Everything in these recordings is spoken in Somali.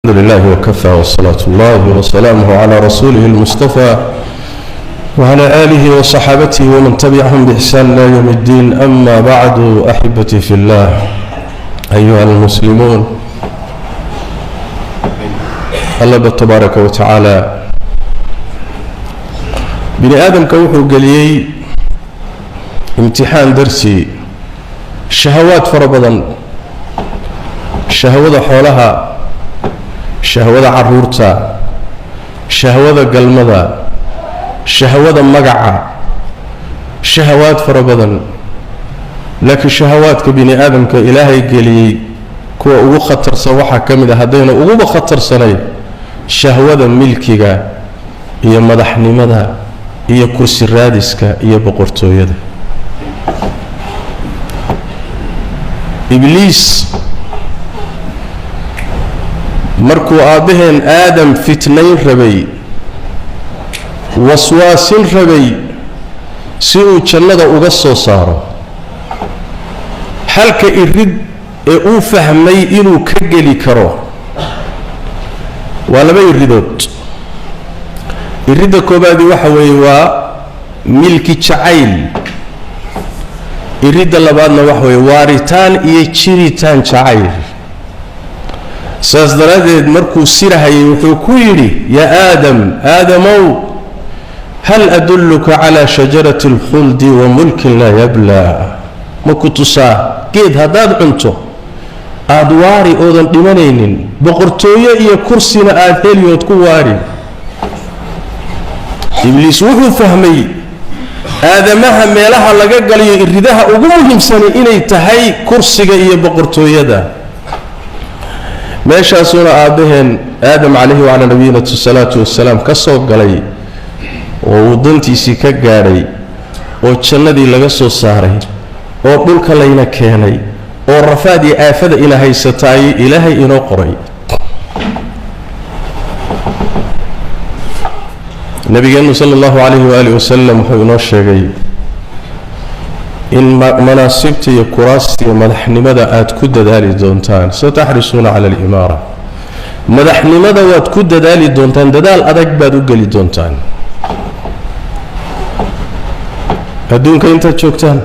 الحمد لله وكفى والصلاة الله وسلامه على رسوله المصطفى وعلى آله وصحابته ومن تبعهم بإحسان إلى يوم الدين. أما بعد أحبتي في الله أيها المسلمون، الله تبارك وتعالى بني آدم كوحو قليي امتحان درسي شهوات فربضا، شهوة حولها، شهوة عرورتا، شهوة قلمدا، شهوة مقعة، شهوات فربضا. لكن شهوات كبني آدم كإلهي قلي كو أغو خطر سواحا كمدا هدينا أغو خطر سنين شهوة ملكيكا هي مدحني مدى هي كرسي الرادسكا هي بقرتو يدا. إبليس markuu aabaheen aadam fitnayn rabay waswaasin rabay si uu jannada uga soo saaro halka irid ee uu fahmay inuu ka geli karo waa laba iridood. irida koobaadi waxa weeye waa milki jacayl, irida labaadna waxa weeye waaritaan iyo jiritaan jacayl. saas daradeed markuu sirahayay wuxuu ku yidhi yaa aadamow hal adulluka calaa shajarati alkhuldi wa mulkin laa yablaa, ma ku tusaa geed haddaad cunto aad waari oodan dhimanaynin, boqortooyo iyo kursina aad heliyood ku waari. ibliis wuxuu fahmay aadamaha meelaha laga galiyo iridaha ugu muhiimsani inay tahay kursiga iyo boqortooyada. meeshaasuna aabaheen aadam calayhi wacalaa nabiyina salaatu wassalaam ka soo galay oo uu dantiisii ka gaadhay oo jannadii laga soo saaray oo dhulka layna keenay oo rafaad iyo aafada ina haysataay ilaahay inoo qoray. nabigeennu sala allahu calayhi waalihi wasalam wuxuu inoo sheegay in manaasibta iyo kuraasta iyo madaxnimada aad ku dadaali doontaan. sataxrisuuna cala alimaara, madaxnimada waad ku dadaali doontaan, dadaal adag baad u geli doontaan adduunka intaad joogtaan.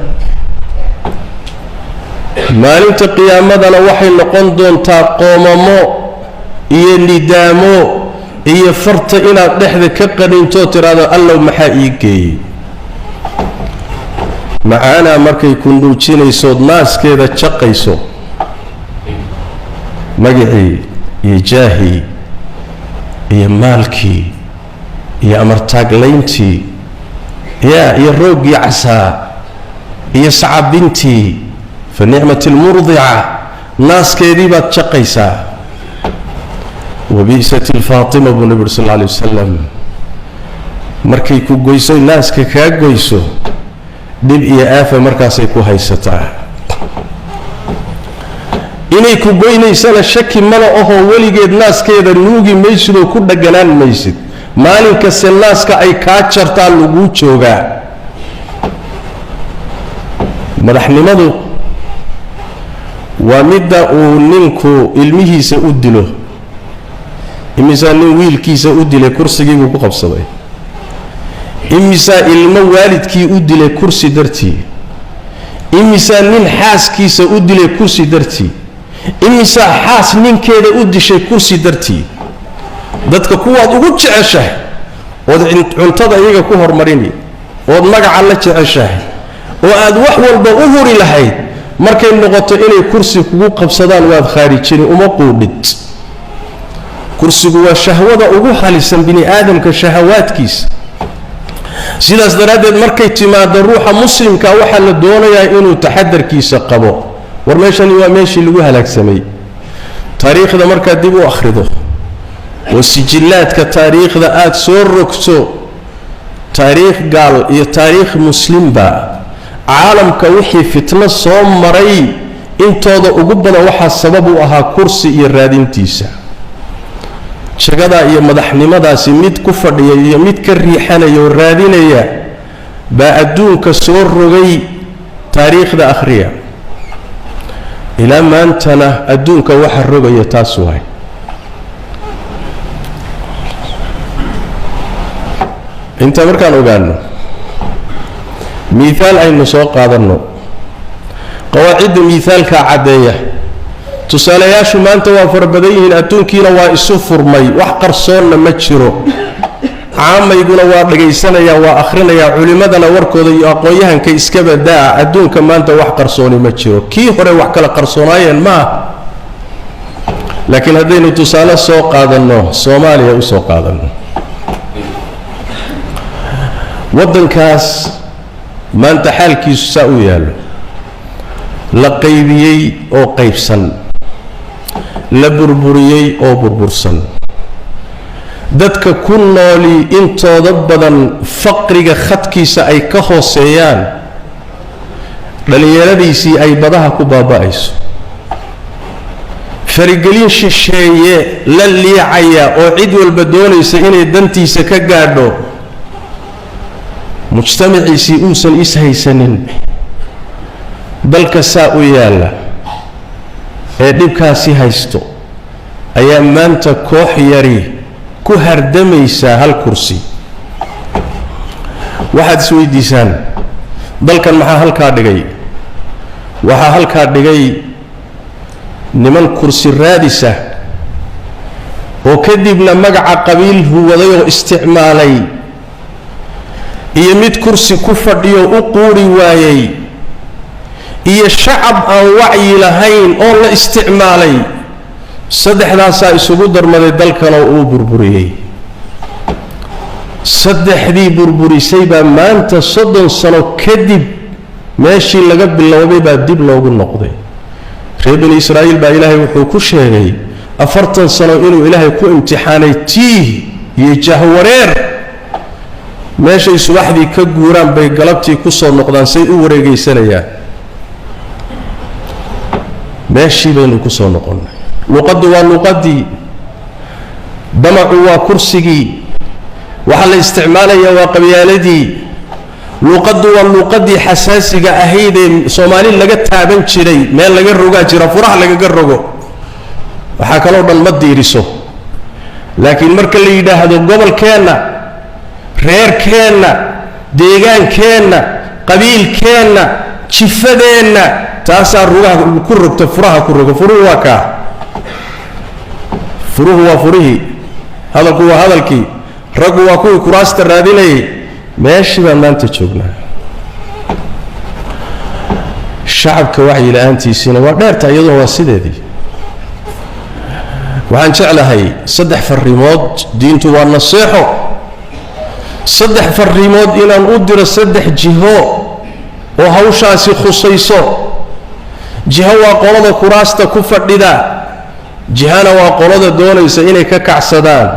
maalinta qiyaamadana waxay noqon doontaa qoomamo iyo nidaamo iyo farta inaad dhexda ka qadhinto tiraado allow maxaa ii geeyey. macaanaa markay ku nuujinaysood naaskeeda jaqayso magacii iyo jaahii iyo maalkii iyo amartaaglayntii iyo rooggii casaa iyo sacabintii fa nicmati lmurdica naaskeedii baad jaqaysaa. wabi'sat ilfaatima buu nabi uri sal alla alay wasalam, markay ku goyso naaska kaa goyso dhib iyo aafa markaasay ku haysataa. inay ku goynaysana shaki mala ahoo weligeed naaskeeda nuugi maysid oo ku dhaganaan maysid. maalin kaste naaska ay kaa jartaa laguu joogaa. madaxnimadu waa midda uu ninku ilmihiisa u dilo. imisaa nin wiilkiisa u dilay kursigiibuu ku qabsaday, imisaa ilmo waalidkii u dilay kursi dartii, imisaa nin xaaskiisa u dilay kursi dartii, imisaa xaas ninkeeda u dishay kursi dartii. dadka kuwaad ugu jeceshahay ood cuntada iyaga ku hormarini, ood magaca la jeceshahay, oo aad wax walba u huri lahayd, markay noqoto inay kursi kugu qabsadaan waad khaarijini, uma quudhid. kursigu waa shahwada ugu halisan bini aadamka shahawaadkiisa. sidaas daraaddeed markay timaado ruuxa muslimka waxaa la doonayaa inuu taxadarkiisa qabo. war meeshani waa meeshii lagu halaagsamay. taariikhda markaad dib u akhrido oo sijillaadka taariikhda aad soo rogto, taariikh gaal iyo taariikh muslimba, caalamka wixii fitno soo maray intooda ugu badan waxaa sabab u ahaa kursi iyo raadintiisa. jagadaa iyo madaxnimadaasi mid ku fadhiya iyo mid ka riixanaya oo raadinaya baa adduunka soo rogay. taariikhda akhriya ilaa maantana adduunka waxa rogaya taas waay. انت مركان اوغانو مثال اي نسوق قادنو قواعد مثال كعاديه تسالياشو ما انت وافر بديهن ادونكينا وا اسو فرمي wax qarsoon ma jiro caamayguna waa dhageysanaya waa akhrinaya culimadana warkooda iyo aqoonyahanka iska badaa adduunka maanta wax qarsooni ma jiro kii hore wax kala qarsoonayeen ma laakiin hadaynu tusaale soo qaadano Soomaaliya u soo qaadano wadankaas maanta xaalkiisu saa u yaalo la qaybiyay oo qaybsan la burburiyay oo burbursan dadka ku nooli intooda badan faqriga khadkiisa ay ka hooseeyaan dhalinyaradiisii ay badaha ku baaba'ayso farigelin shisheeye la liicaya oo cid walba doonaysa inay dantiisa ka gaadho mujtamaciisii uusan is haysanin dalka saa u yaala ee dhibkaasi haysto ayaa maanta koox yari ku hardamaysa hal kursi waxaad isweydiisaan dalkan maxaa halkaa dhigay waxaa halkaa dhigay niman kursi raadisa oo kadibna magaca qabiil huwaday oo isticmaalay iyo mid kursi ku fadhiyo u quuri waayay iyo shacab aan wacyi lahayn oo la isticmaalay saddexdaas isugu darmaday dalkan oo uu burburiyay saddexdii burburisay baa maanta 30 sano kadib meeshii laga bilowday baa dib loogu noqday reer bani Israa'iil baa Ilaahay wuxuu ku sheegay 40 sano inuu Ilaahay ku imtixaanay tii iyo jahwareer meeshay subaxdii ka guuraan bay galabtii ku soo noqdaan say u wareegaysanayaan meeshii baynu ku soo noqonnay luqaddu waa luqadii damacu waa kursigii waxa la isticmaalayaa waa qabyaaladii luqaddu waa luqadii xasaasiga ahayd ee Soomaali laga taaban jiray meel laga rogaa jira furaha laga rogo waxa kaloo dhan ma diiriso laakiin marka la yiraahdo gobolkeena reerkeena deegaankeenna qabiilkeena jifadeena taasaa rugaha ku rogta furaha ku rogo furuhu waa ka furuhu waa furihi hadalku waa hadalkii ragu waa kuwii kuraasta raadinayay meeshii baan maanta joognaa shacabka wacyi la'aantiisina waa dheerta iyadoo waa sideedii waxaan jeclahay 3 farrimood diintu waa naseexo 3 farrimood inaan u diro 3 jiho oo hawshaasi khusayso jiho waa qolada kuraasta ku fadhida jihana waa qolada doonaysa inay ka kacsadaan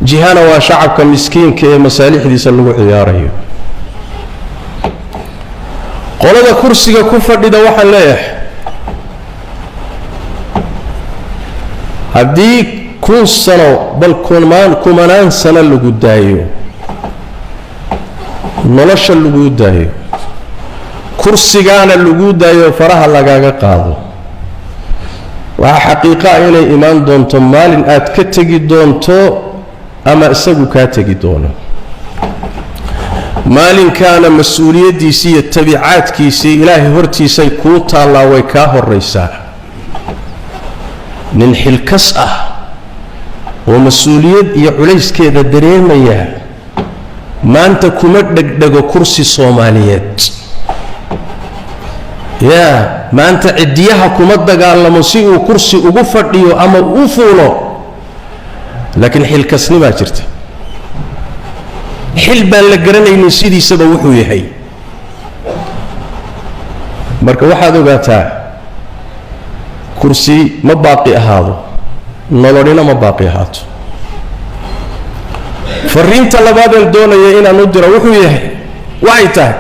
jihana waa shacabka miskiinka ee masaalixdiisa lagu ciyaarayo qolada kursiga ku fadhida waxaan leeyahay haddii 1000 sano bal kumanaan sano lagu daayo nolosha lagu daayo kursigaana lagu daayo faraha lagaaga qaado waa xaqiiqa inay imaan doonto maalin aad ka tagi doonto ama isagu ka tagi doono maalin kaana mas'uuliyadiisa iyo tabiicaadkiisa Ilaahay hortiisa ku taala way ka horeysaa nin xilkas ah oo mas'uuliyad iyo culayskeeda dareemaya maanta kuma dhagdhago kursi Soomaaliyeed يا ما أنت عديها كمدة قال لما سيء كرسي وقفدي أما وفوله لكن حل كسني ما جرت حل بان لقرنا إن سيدي سبب وحوي هي مركب واحد وقاتا كرسي ما باقي هذا نظرنا ما باقي هذا فرين طلبات الدولة إن ندر وحوي هي وعيته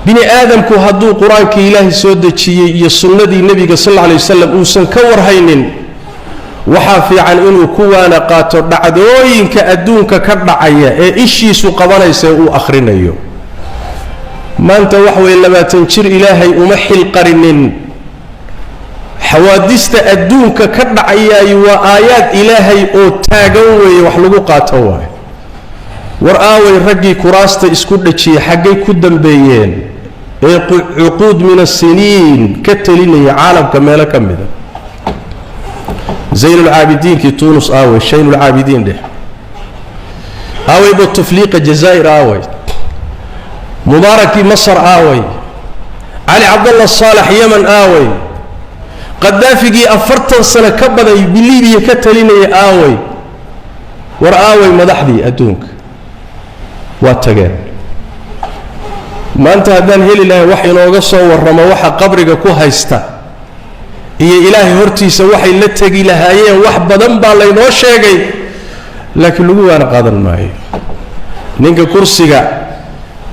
بني آدم كو هدو قرآن كي إلهي سودة شيء يسنة دي النبي صلى الله عليه وسلم وسن كور هينين وحافي عن إنه كوانا قاتل دعدوين كأدون ككبعية إيشي سوقوانا يسيئو أخرين أيو ما أنت وحوي إلا ما تنشر إلهي أمحل قرنين حوادثة أدون ككبعية وآيات إلهي أو تاقوي وحلقو قاتوا ورآوي رجي كراست اسكو دجي حقي ku dambeeyeen ee uquud min as-sinin katelinay caalamka meel ka mid ah زين العابدين في تونس آوي شين العابدين ده آوي بالتفليق الجزائر آوي مبارك مصر آوي علي عبد الله الصالح يمن آوي قدافي أفرتن سنة كبدا بليبيا كتليني آوي ورآوي مدحدي أدونك واتقان ما أنت هدان هيلي الله وحي نوغسو ورما وحا قبرك كوهايستا هي إلهي هرتيس وحي لتقي لهايين وحبا بالله نوشيقي لكن لقوا أنا قادر معي نينك كرسيك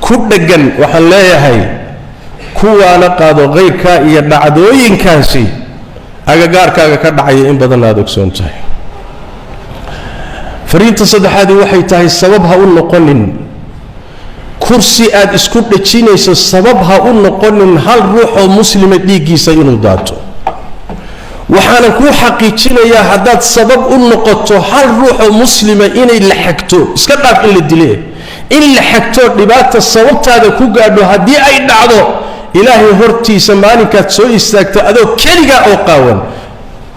كدقن وحن لا يهي كوا أنا قادر غير كائية بعدوين كاسي أقار كاكا كدعي إن بدن هذا كسونتاي فريد تصدح هذه وحي تاهي السببها أقول قنن كرسي آد اسكوب لتشينيس السببها أقول قنن هل روح مسلمة ليكي سينو داتو وحانا كو حقيقين يا حداد سبب النقطة هل روح مسلمة إني لحكتو اسكتاك إلا الدليل إني لحكتو لبات السبب تادا كو قادو هدي أي نعضو إلهي هرتي سماني كاتسو استاكتا أدو كيريقا أو قاون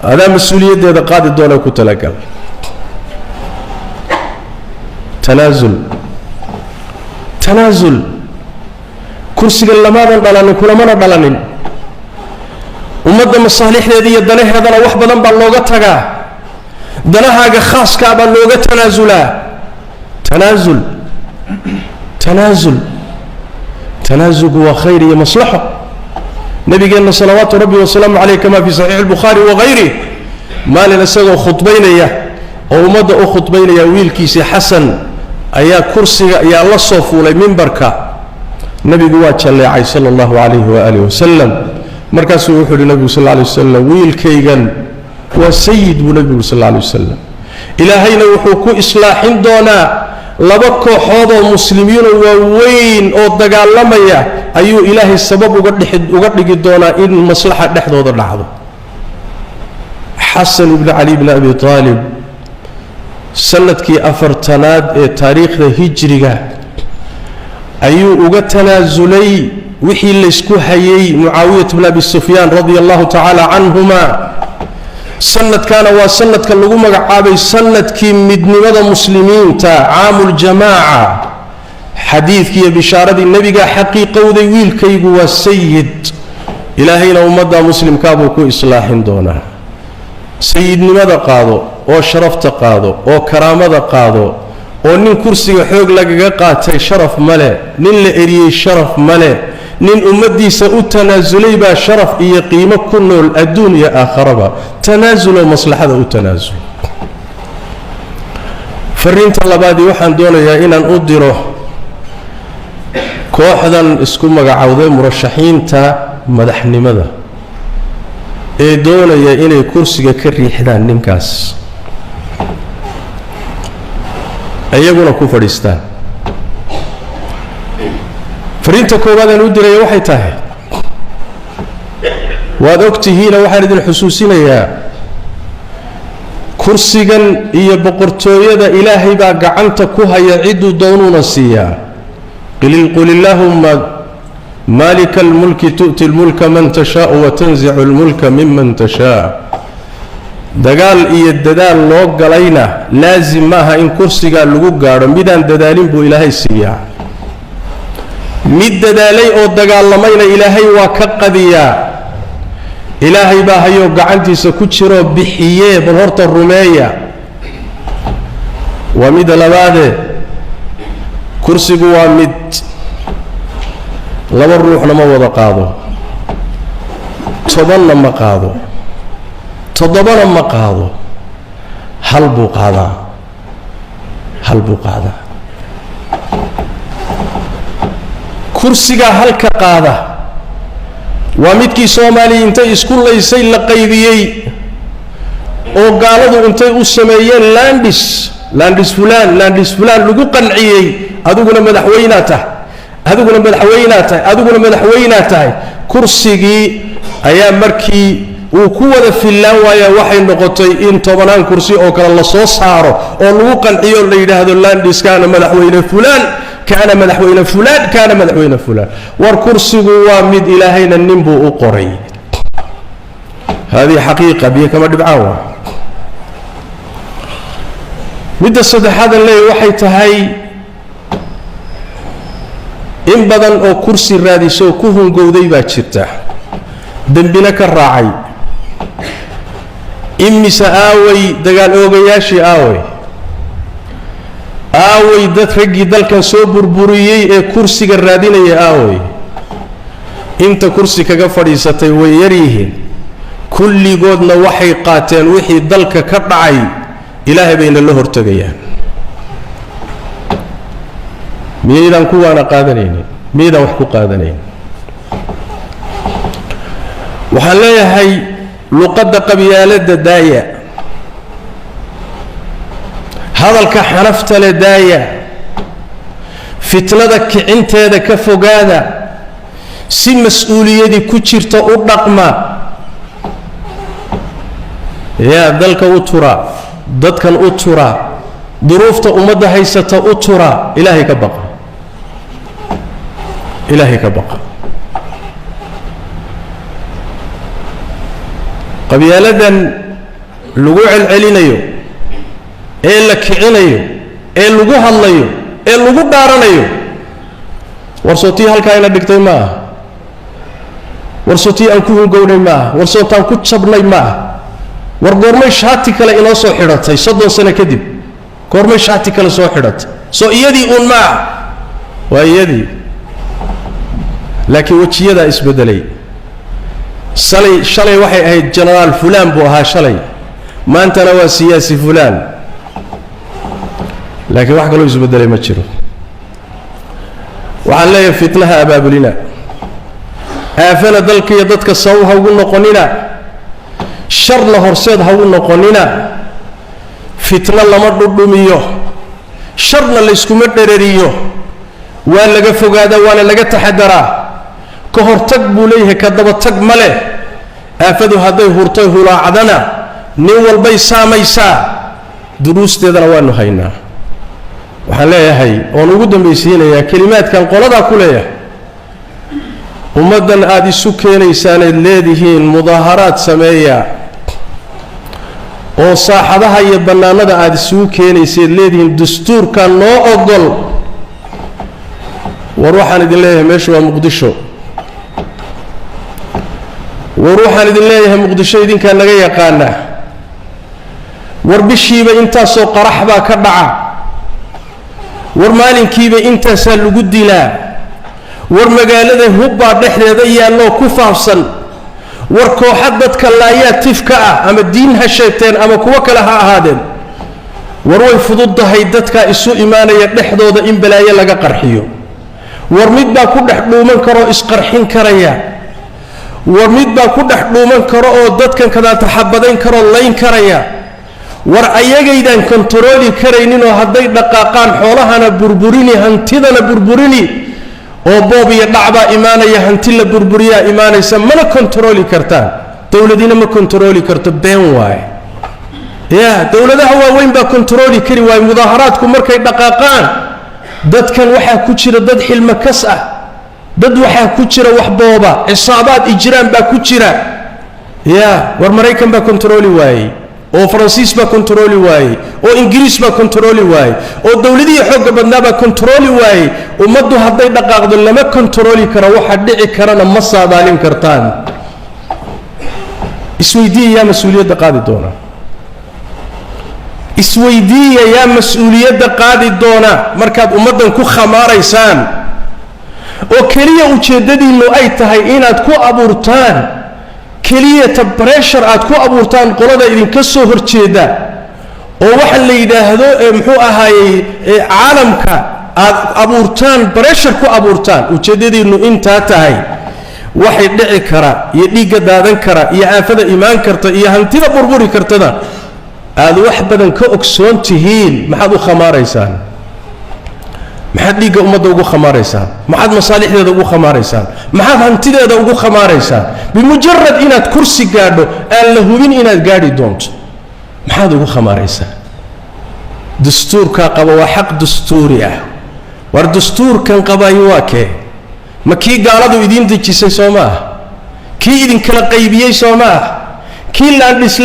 هذا مسؤولية هذا قاد الدولة كو تلقل تنازل كرسي لماذا دلاني كل منا دلانين ومدى مصالح هذه الدنيا هذا لو وحبا نبا اللوغة تغا دناها خاص كابا اللوغة تنازل هو خير يا مصلحة نبي قالنا صلوات ربي وسلام عليه كما في صحيح البخاري وغيره ما لنا سوى خطبين يا أو مدى خطبين يا ويل كيسي حسن أيا كرسي يا الله صوفوا لي منبركا نبي قوات شلعي صلى الله عليه وآله وسلم مركز وحول النبي صلى الله عليه وسلم ويل كيغن وسيد النبي صلى الله عليه وسلم إلهينا وحوكو إصلاح دونا لبكو حوض المسلمين ووين أو دقال لميا أيو إلهي السبب وقدق دونا إن مصلحة نحضو ذا النحضو حسن بن علي بن أبي طالب سنة كي أفرتناد تاريخ هجرية أيو وقتنا زلي وحي اللي اسكو هيي معاوية بن أبي سفيان رضي الله تعالى عنهما سنة كان وسنة كان لقوم عابي سنة كي مدن مدى مسلمين تا عام الجماعة حديث كي بشارة النبي حقيقة وذي ويل كي هو السيد إلهينا ومدى مسلم كابو كو إصلاح دونا سيد مدى قادو أو شرفت قادو أو كرامة قادو أو نين كرسي حوق لقا قاتي شرف ملي نين لإري شرف ملي نين أمدي سأتنازلي با شرف إيا قيمة كنو الدنيا آخرها تنازل ومصلحة التنازل فرين طلبادي وحان دونا يا إنان أدره كوحدا اسكو مقعوذي مرشحين تا مدحني مدى إيه دونا يا إني كرسي كري حدان ننكاس أيقونا كفرستان فرينتا كوبادا ندري waxay tahay waad ogtihiina waxaan idin xusuusinayaa kursigan iyo boqortooyada ilaahay baa gacanta ku haya cid doonuna siiya qul illahumma malikal mulki tu'ti al mulka man tashaa wa tanzi'u al mulka mimman tashaa dagaal iyo dadaal loo galayna laazim maaha in kursiga lagu gaaro midaan dadaalin buu ilaahay siiyaa mid dadaalay oo dagaalamayna ilaahay waa ka qadiyaa ilaahay baa hayo gacantiisa ku jiro bixiye bal horta rumeeya waa mid labaade kursigu waa mid laba ruuxna ma wada qaado tobanna ma qaado toddobana ma qaado hal buu qaadaa kursiga halka qaada waa midkii Soomaaliya intay isku leeysay la qaybiyay oo gaaladu intay u sameeyeen landis fulan lagu qanciyay adiguna madaxweynaha tahay kursigii ayaa markii وكوة في الله ويا وحي نقطي إن طبعاً كرسي أو كلا الله صاره أو لوقا عيون ليله هذا اللانديس كان مدحوين فلان كان مدحوين فلان كان مدحوين فلان والكرسي وامد إلهين النبو أقري هذه حقيقة بيها كما دبعاوة مدى الصدح هذا اللي وحي تهي إن بدن أو كرسي رادي سو كوهن قودي باتشرته دنبنا كالراعي إمي سآوي دقال أوغياشي آوي دات رقي دالكا سو بربوريي كرسي الرادين آوي انت كرسي كغفري ستي ويريهن كل قودنا وحي قاتل وحي دالكا كرعي إلهي بين الله ارتقيان ميدان كوانا قادنين ميدان وحكو قادنين وحاليا هاي لقد قبيالة داية هذا الكحرفت لداية فتنة انت هذا كفوقادا سي مسؤولية دي كتشرت الرقمة يا ذلك أطرى ضدك أطرى ظروفت أمد هيسة أطرى إلهي كبقى إلهي كبقى قبيلة لقوع العلينيو إلا كعنيو إلا لقوها الليو إلا لقوع دارنيو ورصوتي هالكاينة دكتي معه ورصوتي أنكوه قولي معه ورصوتي أنكوه تشبني معه ورقورمي شهاتي كلا إلا سو حراتي صدو سنة كدب قورمي شهاتي كلا سو حرات سو إيدي أون معه وإيدي لكن وجه يدا اسبدلي شلي waxay ahayd general fulan buu ahaa shalay maantana waa siyaasi fulan laakiin wax kale isu bedelay ma jiro waxaan leeyahay fitnaha abaabulina aafana dalka iyo dadka sawha ugu noqonina shar la horseed ha ugu noqonina fitna lama dhudhumiyo sharna la isku madheeriyo waa laga fogaada waa laga taxadaraa كهرتك بوليه كذب تك مله أفدو هذا هرتي هلا عدنا نول بيسا ميسا دروس تدرا وانو هينا وحلا يا هي ونوجد بيسينا يا كلمات كان قلدا كلها ومدن هذه سكين إنسان الذين مظاهرات سمية وصاحبها يبنانا هذه سكين إنسان الذين دستور كان نو أقل وروحنا دلله مشوا مقدشوا وروحان إذن الله مقدشة إذن كان لغا يقانا وربشيبا انتا سو قرحبا كبعا ورمالين كيبا انتا سالو قدلا ورمقالة هبا بحر ذي الله كفافصا وركو حددك اللايات تفكا أما الدين هالشيطان أما كوكلها هادن وروي فضد هيدتك إسو إيمانا يدحضو ذا إن بلايا لغا قرحيو ورمدبا كدحضو من كرو إسقرحين كريا ورمدبا كدحضو من كرو ضدك كذا تحبدين كرو اللين كريا ورأيجيدان كنترولي كرينين وهدي دقاقان حولها بربريني هنتيدنا بربريني وبوبي يدعبا إيمانا يهنتي لبربريا إيمانا يسمنا كنترولي كرتان دولدين ما كنترولي كرت بين واي يا دولده هو وين با كنترولي كري واي مظاهراتكم مركي دقاقان دد كان وحا كجيره دد حلم كسا دد وحا كجيره وحبوبا عصابات اجرام با كجيره يا ورمريكان با كنترولي واي او فرنسيس با كنترولي واي او انجليز با كنترولي واي او دولدي خوغ بدنا با كنترولي واي ومدو هدي دقاقد لما كنترولي كرا waxa dhici karana ma saadaalin kartaan isweydiiya mas'uuliyadda qaadi doona isweydiiya ya mas'uuliyadda qaadi doona markaad ummadan ku khamaaraysaan oo kaliya ujeedadiinu ay tahay inaad ku abuurtaan kaliya pressure aad ku abuurtaan qolada idinka soo horjeeda oo waxa la yiraahdo muxuu ahaayay caalamka aad abuurtaan pressure ku abuurtaan ujeedadiinu inta tahay waxay dhici kara iyo dhiiga daadan kara iyo aafada iimaan karta iyo hantida burburi kartada aad wax badan ka ogsoon tihiin maxaad u khamaaraysaan maxaad dhiigga ummadda ugu khamaaraysaan maxaad masaalixdeeda ugu khamaaraysaan maxaad hantideeda ugu khamaaraysaan bimujarrad inaad kursi gaadho aan la hubin inaad gaadhi doonto maxaad ugu khamaaraysaan dastuurka qaba waa xaq dastuuri ah war dastuurkan qabayo waa kee ma kii gaaladu idin dejisay Soomaa kii idin kala qaybiyay Soomaa kii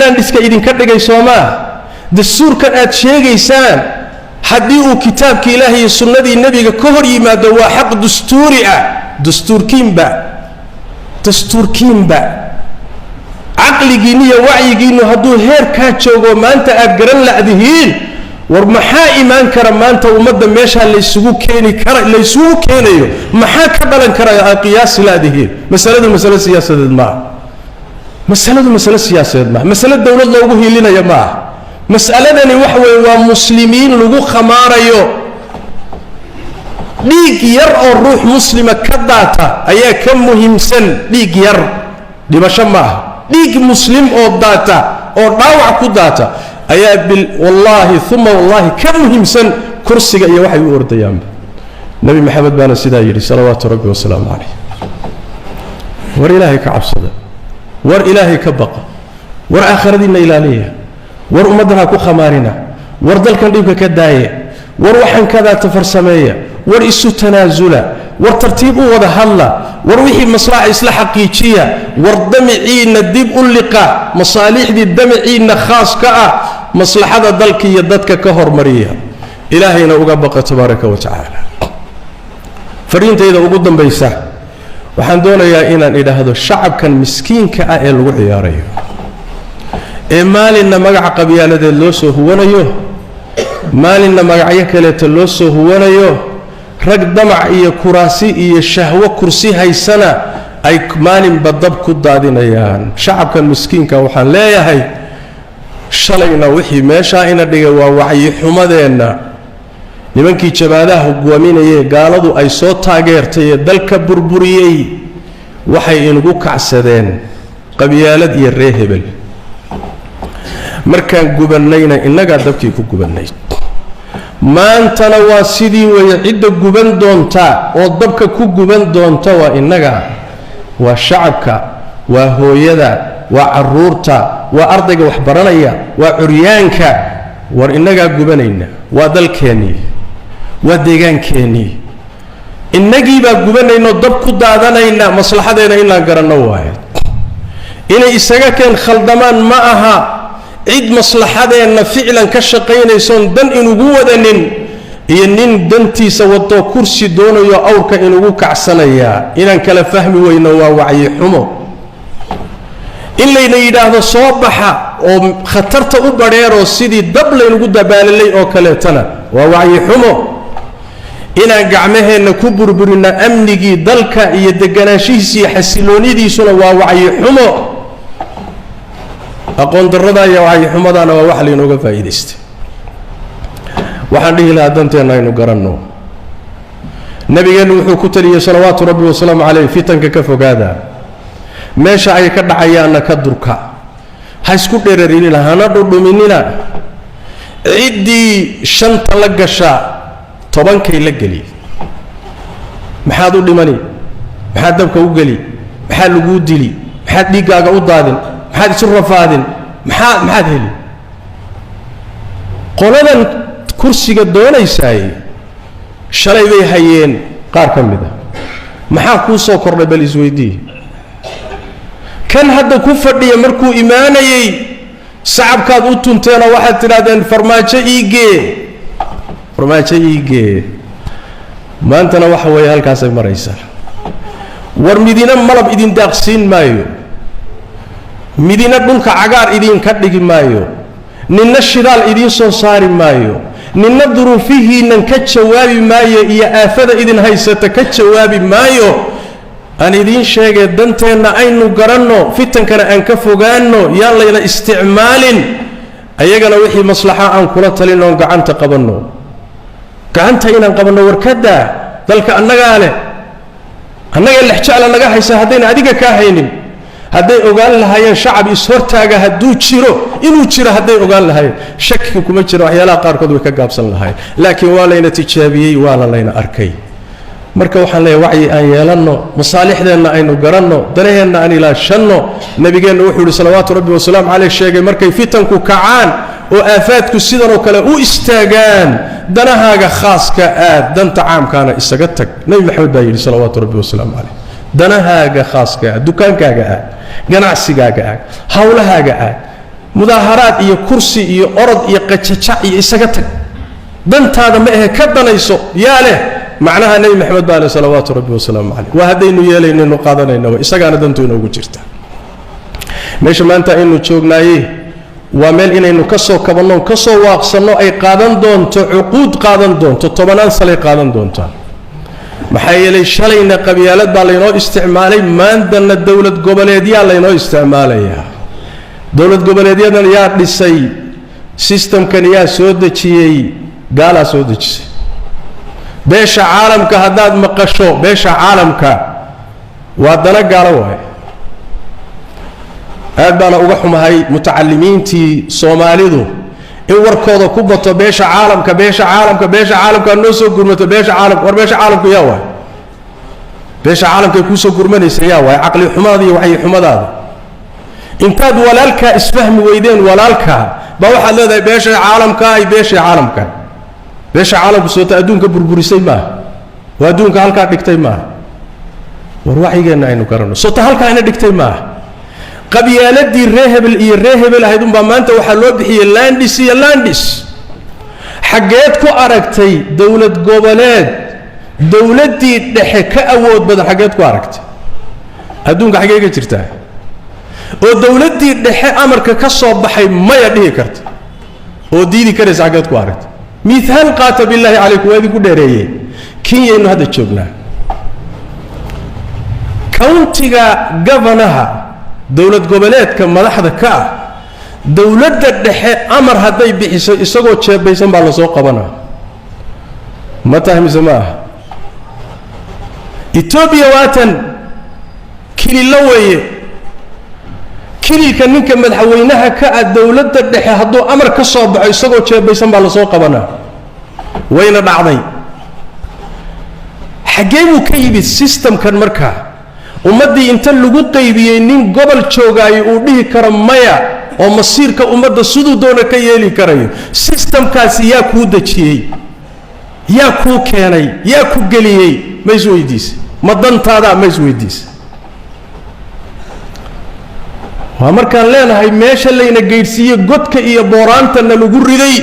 landhiska idinka dhigay Soomaa dastuurkan aad sheegaysaan haddii uu kitaabka Ilaahay iyo sunnadii nabiga ka hor yimaado waa xaq dastuuri ah dastuurkiinba aqligiina iyo wacyigiina hadduu heer ka joogo maanta aad garan la'dihiin war maxaa iimaan kara maanta ummadda meesha la isugu keenayo maxaa ka dhalan kara qiyaas la'dihiin mas'aladu mas'ala siyaasadeed ma mas'ala dawlad loogu hiilinaya ma mas'aladani wax weey waa muslimiin lagu khamaarayo dhiig yar oo ruux muslima ka daata ayaa ka muhiimsan dhiig yar dhimasho ma dhiig muslim oo daata oo dhaawac ku daata ayaa bil wallahi thumma wallahi ka muhiimsan kursiga iyo waxay u ordayaan nabi maxamed baana sidaa yiri salawaatu rabbi wa salaamu alayhi war ilaahay ka cabsada war ilaahay ka baqa war aakhiradiina ilaaliya war ummadana ku khamaarina war dalkan dhibka ka daaya war waxan kada tafarsameeya war isu tanaazula war tartiib u wada hadla war wixii maslaxa isla xaqiijiya war damiciina dib u liqa masaalixdi damiciina khaas ka ah maslaxada dalka iyo dadka ka hormariya ilaahayna uga baqa tabaaraka wa taala fariintayda ugu dambaysa waxaan doonayaa inaan idhaahdo shacabkan miskiinka ah ee lagu ciyaarayo ee maalinna magaca qabiyaaladeed loo soo huwanayo maalinna magacyo kaleeta loo soo huwanayo rag damac iyo kuraasi iyo shahwo kursi haysana ay maalinba dab ku daadinayaan shacabkan miskiinka waxaan leeyahay shalayna wixii meesha ina dhigay waa wacyi xumadeena nimankii jabaadaha hogaaminayay gaaladu ay soo taageertay dalka burburiyay waxay inagu kacsadeen qabyaalad iyo reehebel markaan gubanayna inaga dabkii ku gubanay maantana waa sidii way cid guban doonta oo dabka ku guban doonta waa inaga waa shacabka waa hooyada waa caruurta waa ardayga wax baranaya waa curyaanka war inaga gubanayna waa dalkeeni waa deegaankeeni inagii baa gubanayno dab ku daadanayna maslaxadeena inaan garanno waayo inay isaga keen khaldamaan ma aha cid maslaxadeena ficlan ka shaqeynayso dan inugu wadanin iyo nin dantiisa wado kursi doonayo awrka inugu kacsanaya inaan kala fahmi weyno waa wacyi xumo in layna yiraahdo soo baxa oo khatarta u bareero sidii dab laynugu dabaalalay oo kaleetana waa wacyi xumo inaan gacmaheena ku burburina amnigii dalka iyo deganaanshihiisa iyo xasiloonidiisuna waa wacyi xumo aqoon darrada iyo wacyi xumadana waa wax laynooga faa'iideystay waxaan dhihi lahaa danteena aynu garanno nabigeenu wuxuu ku taliyay salawaatu rabbi wa salaamu calayhi fitanka ka fogaada meesha ay ka dhacayaana ka durka ha isku dheerarinina hana dhudhuminina ciddii shanta la gasha tobankay la geli maxaad u dhimani maxaad dabka u geli maxaad lagu dili maxaad dhiigaaga u daadin maxaad isu rafaadin maxaad heli qoladan kursiga doonaysay shalay bay hayeen qaar ka mid ah maxaa ku soo kordhay bal isweydii kan hadda ku fadhiya markuu iimaanayay sacabkaad u tunteena waxaad tiraadeen farmaajo iigee maantana waxa weeye halkaasay maraysaa war midina malab idin daaqsiin maayo midina dhulka cagaar idinka dhigi maayo ninna shidaal idin soo saari maayo ninna duruufihiinnan ka jawaabi maayo iyo aafada idin haysata ka jawaabi maayo aan idin sheegay danteena aynu garanno fitankana aan ka fogaanno yaan layna isticmaalin ayagana wixii maslaxa aan kula talino gacanta qabanno gacanta inaan qabanno warkada dalka annaga leh annaga lixjaala naga haysa hadayna adiga ka haynin hadday ogaan lahaayeen shacab ishortaaga hadduu jiro inuu jiro hadday ogaan lahaayeen shakiga kuma jira waxyaalaha qaarkood way ka gaabsan lahaayeen laakiin waa layna tijaabiyey waana layna arkay marka waxaan leeyahay wacyi aan yeelanno masaalixdeenna aynu garanno danaheenna aan ilaashanno nabigeenna wuxuu yidhi salawaatu rabbi wasalaamu caleyh sheegay markay fitanku kacaan oo aafaadku sidanoo kale u istaagaan danahaaga khaaska aad danta caamkaana isaga tag nebi maxamed baa yidhi salawaatu rabbi wasalaamu caleyh danahaaga khaaska aad dukaankaaga aad ganacsigaaga aad hawlahaaga aad mudaaharaad iyo kursi iyo orod iyo qajajac iyo isaga tag dantaada ma ahe ka danayso yaa leh macnaha nebi maxamed baa leh salawaatu rabbi wasalaamu caleyh waa haddaynu yeelaynaynu qaadanayna isagaana dantu inoogu jirta meesha maanta aynu joognaayey waa meel inaynu ka soo kabanno ka soo waaqsanno ay qaadan doonto cuquud qaadan doonto tobanaan salay qaadan doontaan maxaa yeelay shalayna qabyaalad baa laynoo isticmaalay maantana dowlad goboleedyaa laynoo isticmaalayaa dowlad goboleedyadan yaa dhisay sistamkan yaa soo dejiyey gaalaa soo dejisay beesha caalamka haddaad maqasho beesha caalamka waa dana gaalo waaye aad baana uga xumahay mutacalimiintii soomaalidu in warkooda ku bato beesha caalamka beesha caalamka beesha caalamka noo soo gurmato beesha caalamka war beesha caalamku yaa waay beesha caalamka ay kuu soo gurmanaysa yaa waay caqli xumaada iyo waxyi xumadaada intaad walaalkaa isfahmi weydeen walaalkaa baa waxaad leedahay beesha caalamka ay beesha caalamka beesha caalamku soota adduunka burburisay maaha waa adduunka halkaa dhigtay maaha war waxyigeenna aynu garanno soota halkaa ina dhigtay maaha qabyaaladii reehebel iyo reehebel ahayd unbaa maanta waxaa loo bixiyey landis iyo landis xaggeed ku aragtay dowlad goboleed dowladdii dhexe ka awood badan xaggeed ku aragtay adduunka xaggee ka jirtaa oo dowladdii dhexe amarka ka soo baxay maya dhihi karta oo diidi karaysa xaggeed ku aragtay mihaal qaata billaahi calaykum waa idinku dheereeyey kenyaynu hadda joognaa countiga governaha dowlad goboleedka madaxda ka ah dowladda dhexe amar hadday bixiso isagoo jeebaysan baa lasoo qabanaa ma tahay mise ma aha etoobiya waatan kilillo weeye kililka ninka madaxweynaha ka ah dowladda dhexe hadduu amar ka soo baxo isagoo jeebaysan baa lasoo qabanaa wayna dhacday xaggee buu ka yimid systemkan markaa ummaddii inta lagu qaybiyey nin gobol joogaayo uu dhihi karo maya oo masiirka ummadda siduu doona ka yeeli karayo systemkaasi yaa kuu dejiyey yaa kuu keenay yaa ku geliyey ma isweydiisa ma dantaadaa ma isweydiisa waa markaan leenahay meesha layna geydhsiiye godka iyo booraantana lagu riday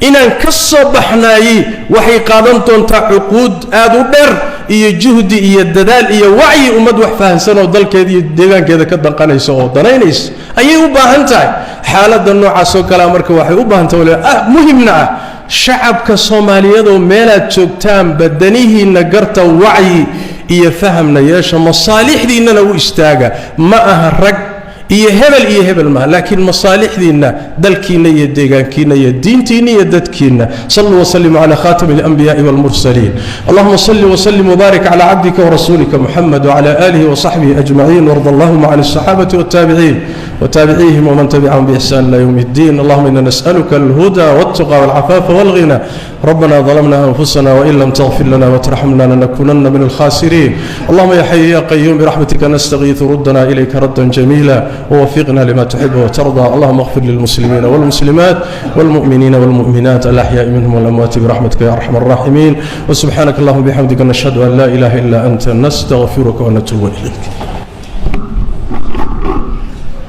inaan ka soo baxnaayey waxay qaadan doontaa cuquud aad u dheer iyo juhdi iyo dadaal iyo wacyi ummad wax fahansan oo dalkeeda iyo deegaankeeda ka danqanaysa oo danaynaysa ayay u baahan tahay xaaladda noocaas oo kalea marka waxay u baahan tahay muhimna ah shacabka soomaaliyeed oo meelaad joogtaan badanihiinna garta wacyi iyo fahamna yeesha masaalixdiinnana u istaaga ma aha rag iyo hebel ma laakiin masaalixdiina dalkiina iyo deegaankiina iyo diintiina iyo dadkiina sallu wa sallimu ala khatamil anbiya'i wal mursalin allahumma salli wa sallim wa barik ala abdika wa rasulika muhammad wa ala alihi wa sahbihi ajma'in warda allahumma ala as-sahabati wat tabi'in wa tabi'ihim wa man tabi'ahum bi ihsan ila yawmiddin allahumma inna nas'aluka al-huda wat-tuqa wal-'afafa wal-ghina ربنا ظلمنا أنفسنا وإن لم تغفر لنا وترحمنا لنكونن من الخاسرين اللهم يا حي يا قيوم برحمتك نستغيث ردنا إليك ردا جميلا ووفقنا لما تحب وترضى اللهم اغفر للمسلمين والمسلمات والمؤمنين والمؤمنات الأحياء منهم والأموات برحمتك يا أرحم الراحمين وسبحانك اللهم وبحمدك نشهد أن لا إله إلا أنت نستغفرك ونتوب إليك